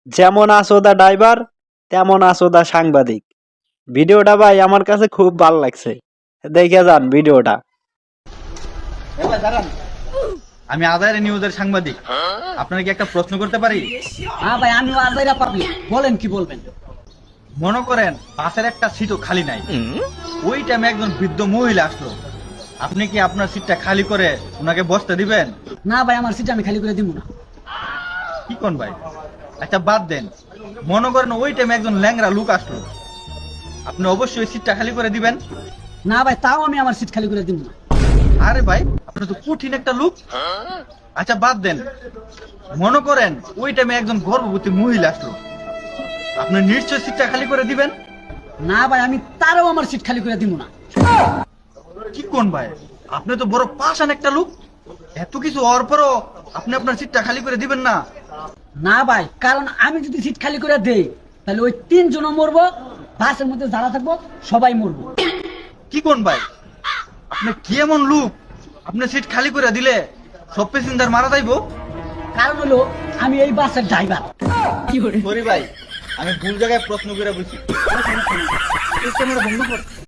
যেমন আসোদা ড্রাইভার তেমন আসোদা সাংবাদিক। ভিডিওটা ভাই আমার কাছে খুব ভালো লাগছে, দেখে যান ভিডিওটা। ভাই দাঁড়ান, আমি আজাইরা নিউজের সাংবাদিক। আপনারা কি একটা প্রশ্ন করতে পারি? হ্যাঁ ভাই, আমিও আজাইরা পাবলিক, বলেন কি বলবেন। মনে করেন বাসের একটা সিটও খালি নাই, ওই টাইমে একজন বৃদ্ধ মহিলা আসলো, আপনি কি আপনার সিটটা খালি করে ওনাকে বসতে দিবেন? না ভাই, আমার সিট আমি খালি করে দিব না। কি কোন ভাই? আচ্ছা বাদ দেন, মনে করেন ওই টাইমে একজন ল্যাংড়া লোক আসলো, আপনি অবশ্যই ওই সিটটা খালি করে দিবেন? না ভাই, তাও আমি আমার সিট খালি করে দিব না। আরে ভাই, আপনি তো কঠিন একটা লোক। আচ্ছা বাদ দেন, মনে করেন ওই টাইমে একজন গর্ভবতী মহিলা আসলো, আপনি নিশ্চয় সিটটা খালি করে দিবেন? না ভাই, আমি তারও আমার সিট খালি করে দিব না। কি কোন ভাই, আপনি তো বড় পাষাণ একটা লোক, এত কিছু হওয়ার পরও আপনি আপনার সিটটা খালি করে দিবেন না? না ভাই, কারণ আমি যদি সিট খালি করে দেই তাহলে ওই 3 জনও মরবো, বাসের মধ্যে যারা থাকবো সবাই মরবো। কি কোন ভাই, আপনি কি এমন লোক, আপনার সিট খালি করে দিলে সব প্যাসেঞ্জার মারা যাইবো? কারণ হলো আমি এই বাসের ড্রাইভার। সরি ভাই, আমি ভুল জায়গায় প্রশ্ন করে বলছি।